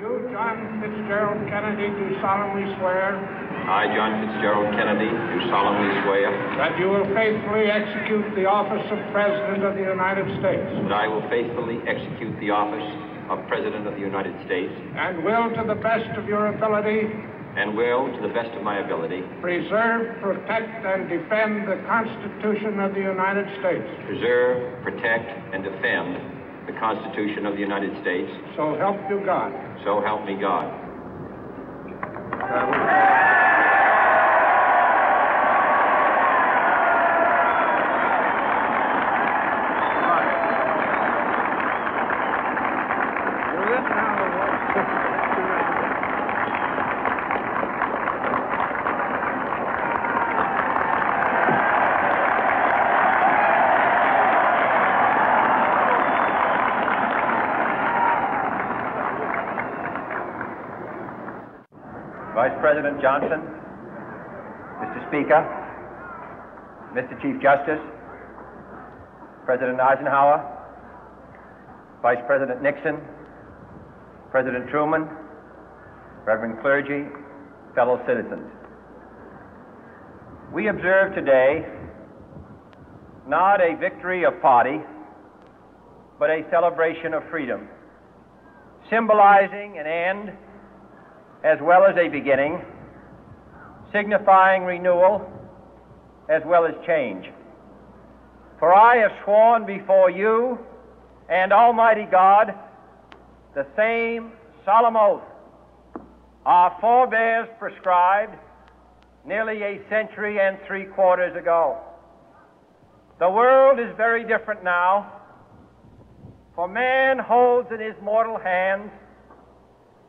You, John Fitzgerald Kennedy, do solemnly swear. I, John Fitzgerald Kennedy, do solemnly swear. That you will faithfully execute the office of President of the United States. That I will faithfully execute the office of President of the United States. And will, to the best of your ability. And will, to the best of my ability. Preserve, protect, and defend the Constitution of the United States. Preserve, protect, and defend the Constitution of the United States. So help you God. So help me God. Vice President Johnson, Mr. Speaker, Mr. Chief Justice, President Eisenhower, Vice President Nixon, President Truman, Reverend clergy, fellow citizens. We observe today not a victory of party, but a celebration of freedom, symbolizing an end as well as a beginning, signifying renewal as well as change. For I have sworn before you and Almighty God the same solemn oath our forebears prescribed nearly a century and 3/4 ago. The world is very different now, for man holds in his mortal hands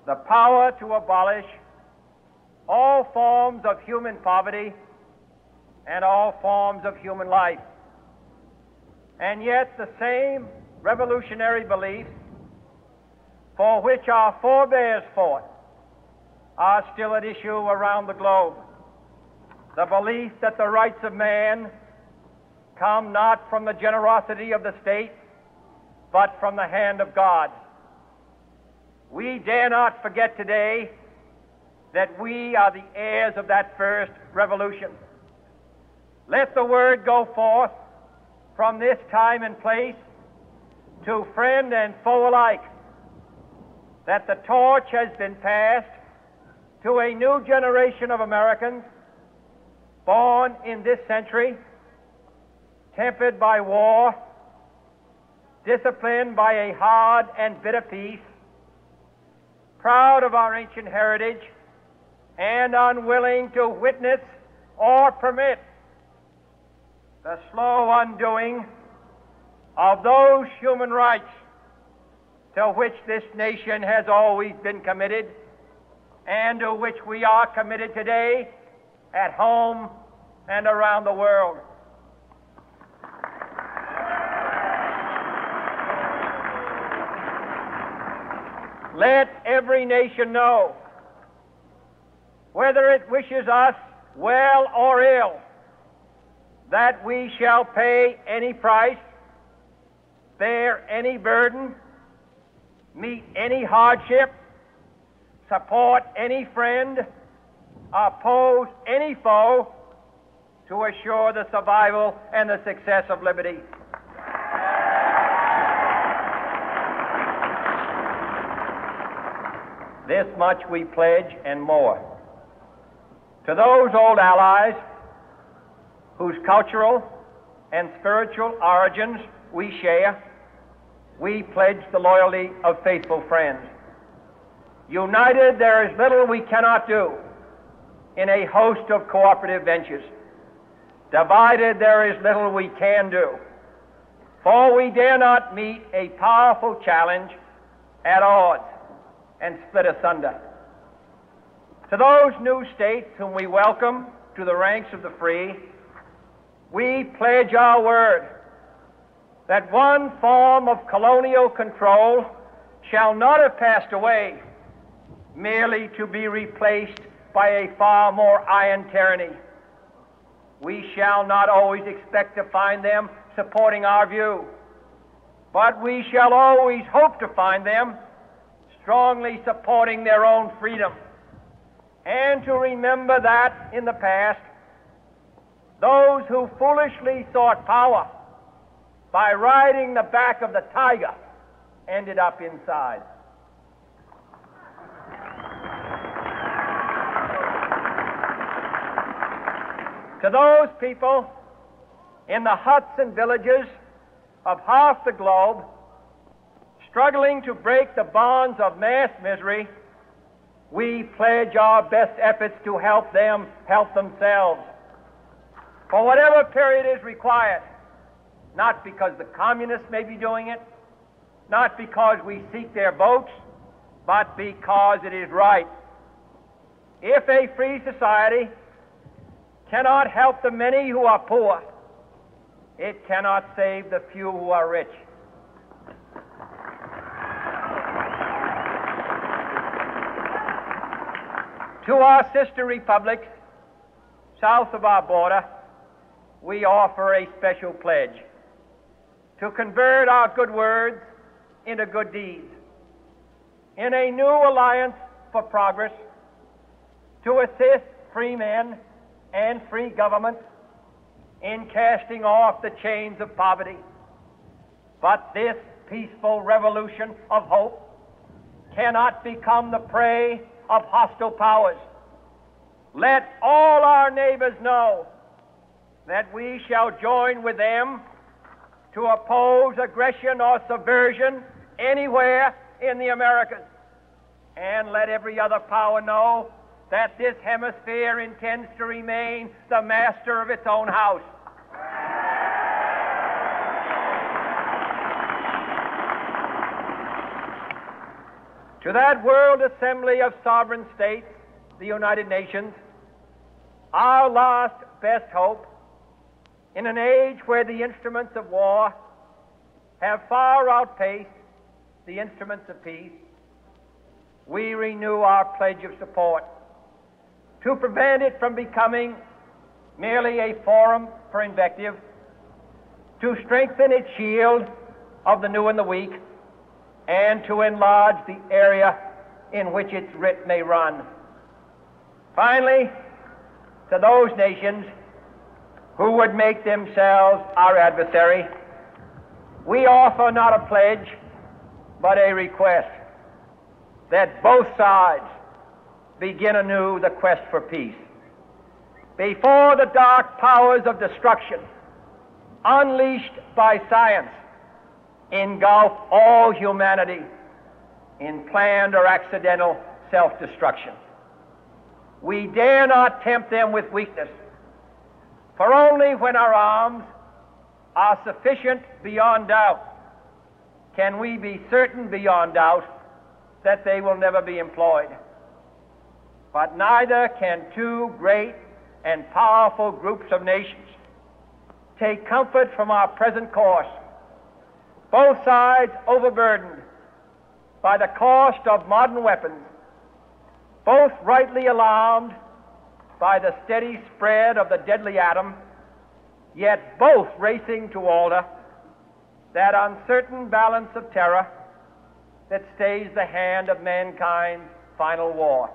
the power to abolish all forms of human poverty and all forms of human life. And yet the same revolutionary beliefs for which our forebears fought are still at issue around the globe. The belief that the rights of man come not from the generosity of the state, but from the hand of God. We dare not forget today that we are the heirs of that first revolution. Let the word go forth from this time and place to friend and foe alike that the torch has been passed to a new generation of Americans born in this century, tempered by war, disciplined by a hard and bitter peace, proud of our ancient heritage, and unwilling to witness or permit the slow undoing of those human rights to which this nation has always been committed and to which we are committed today at home and around the world. Let every nation know, whether it wishes us well or ill, that we shall pay any price, bear any burden, meet any hardship, support any friend, oppose any foe to assure the survival and the success of liberty. This much we pledge and more. To those old allies whose cultural and spiritual origins we share, we pledge the loyalty of faithful friends. United, there is little we cannot do in a host of cooperative ventures. Divided, there is little we can do, for we dare not meet a powerful challenge at odds and split asunder. To those new states whom we welcome to the ranks of the free, we pledge our word that one form of colonial control shall not have passed away merely to be replaced by a far more iron tyranny. We shall not always expect to find them supporting our view, but we shall always hope to find them strongly supporting their own freedom, and to remember that in the past, those who foolishly sought power by riding the back of the tiger ended up inside. To those people in the huts and villages of half the globe struggling to break the bonds of mass misery, we pledge our best efforts to help them help themselves for whatever period is required, not because the communists may be doing it, not because we seek their votes, but because it is right. If a free society cannot help the many who are poor, it cannot save the few who are rich. To our sister republics south of our border, we offer a special pledge to convert our good words into good deeds, in a new alliance for progress, to assist free men and free governments in casting off the chains of poverty. But this peaceful revolution of hope cannot become the prey of hostile powers. Let all our neighbors know that we shall join with them to oppose aggression or subversion anywhere in the Americas. And let every other power know that this hemisphere intends to remain the master of its own house. To that World Assembly of Sovereign States, the United Nations, our last best hope, in an age where the instruments of war have far outpaced the instruments of peace, we renew our pledge of support to prevent it from becoming merely a forum for invective, to strengthen its shield of the new and the weak, and to enlarge the area in which its writ may run. Finally, to those nations who would make themselves our adversary, we offer not a pledge, but a request that both sides begin anew the quest for peace. Before the dark powers of destruction, unleashed by science, engulf all humanity in planned or accidental self-destruction, we dare not tempt them with weakness, for only when our arms are sufficient beyond doubt can we be certain beyond doubt that they will never be employed. But neither can two great and powerful groups of nations take comfort from our present course, both sides overburdened by the cost of modern weapons, both rightly alarmed by the steady spread of the deadly atom, yet both racing to alter that uncertain balance of terror that stays the hand of mankind's final war.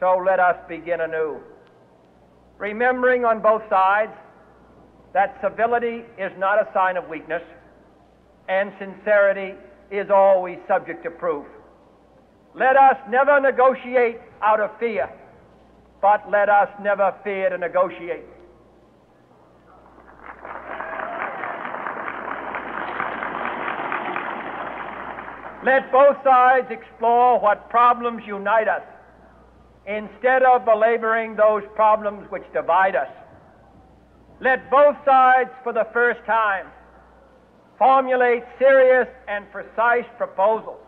So let us begin anew, remembering on both sides that civility is not a sign of weakness, and sincerity is always subject to proof. Let us never negotiate out of fear, but let us never fear to negotiate. Let both sides explore what problems unite us, instead of belaboring those problems which divide us. Let both sides, for the first time, formulate serious and precise proposals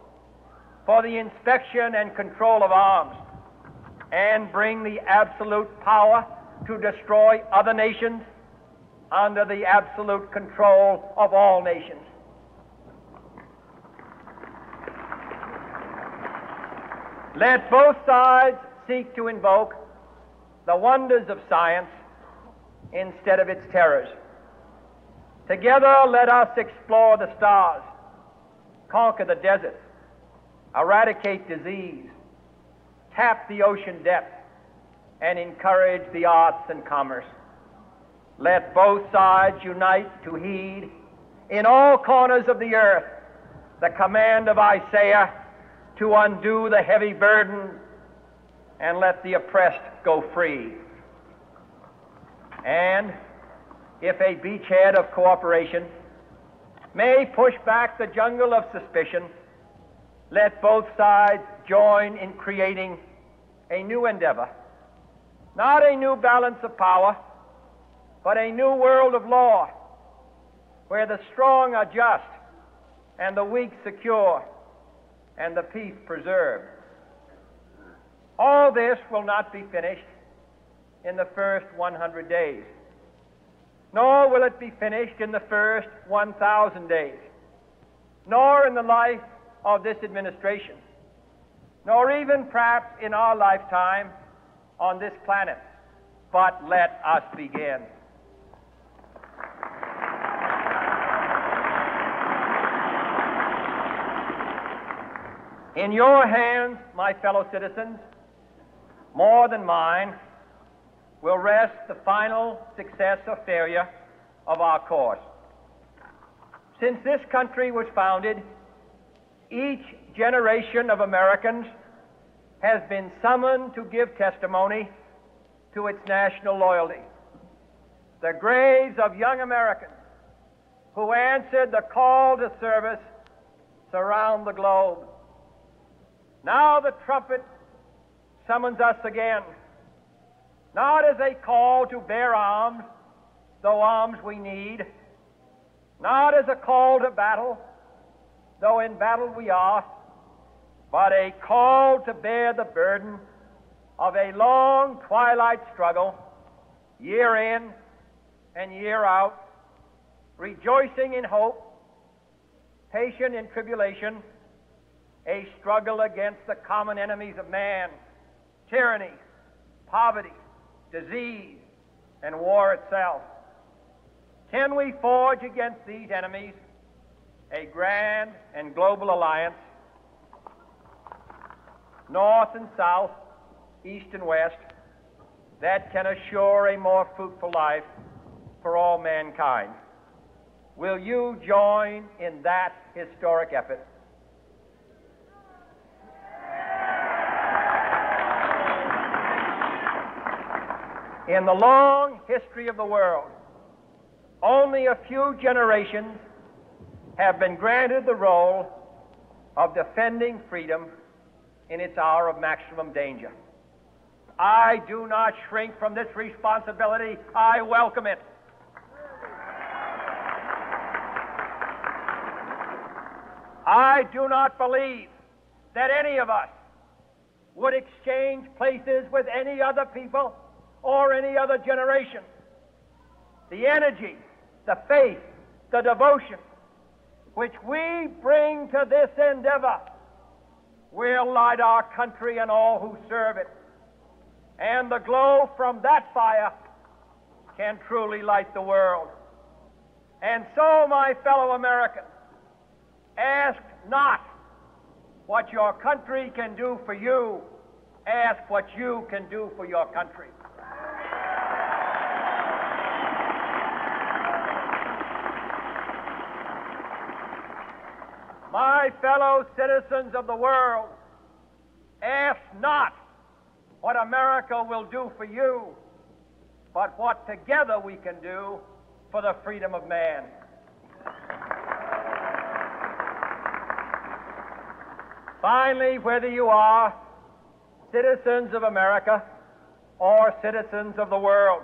for the inspection and control of arms, and bring the absolute power to destroy other nations under the absolute control of all nations. Let both sides seek to invoke the wonders of science instead of its terrors. Together, let us explore the stars, conquer the deserts, eradicate disease, tap the ocean depths, and encourage the arts and commerce. Let both sides unite to heed in all corners of the earth the command of Isaiah to undo the heavy burden and let the oppressed go free. And if a beachhead of cooperation may push back the jungle of suspicion, let both sides join in creating a new endeavor, not a new balance of power, but a new world of law, where the strong are just and the weak secure and the peace preserved. All this will not be finished in the first 100 days, nor will it be finished in the first 1,000 days, nor in the life of this administration, nor even perhaps in our lifetime on this planet. But let us begin. In your hands, my fellow citizens, more than mine, will rest the final success or failure of our course. Since this country was founded, each generation of Americans has been summoned to give testimony to its national loyalty. The graves of young Americans who answered the call to service surround the globe. Now the trumpet summons us again, not as a call to bear arms, though arms we need, not as a call to battle, though in battle we are, but a call to bear the burden of a long twilight struggle, year in and year out, rejoicing in hope, patient in tribulation, a struggle against the common enemies of man, tyranny, poverty, disease, and war itself. Can we forge against these enemies a grand and global alliance, north and south, east and west, that can assure a more fruitful life for all mankind? Will you join in that historic effort? In the long history of the world, only a few generations have been granted the role of defending freedom in its hour of maximum danger. I do not shrink from this responsibility. I welcome it. I do not believe that any of us would exchange places with any other people or any other generation. The energy, the faith, the devotion which we bring to this endeavor will light our country and all who serve it. And the glow from that fire can truly light the world. And so, my fellow Americans, ask not what your country can do for you, ask what you can do for your country. My fellow citizens of the world, ask not what America will do for you, but what together we can do for the freedom of man. Finally, whether you are citizens of America or citizens of the world,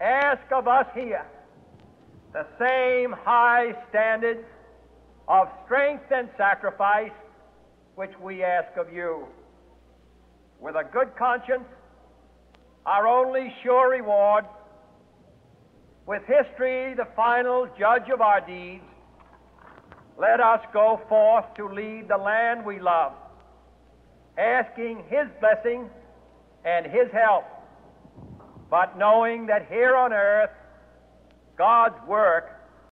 ask of us here the same high standards of strength and sacrifice which we ask of you. With a good conscience, our only sure reward, with history the final judge of our deeds, let us go forth to lead the land we love, asking His blessing and His help, but knowing that here on earth God's work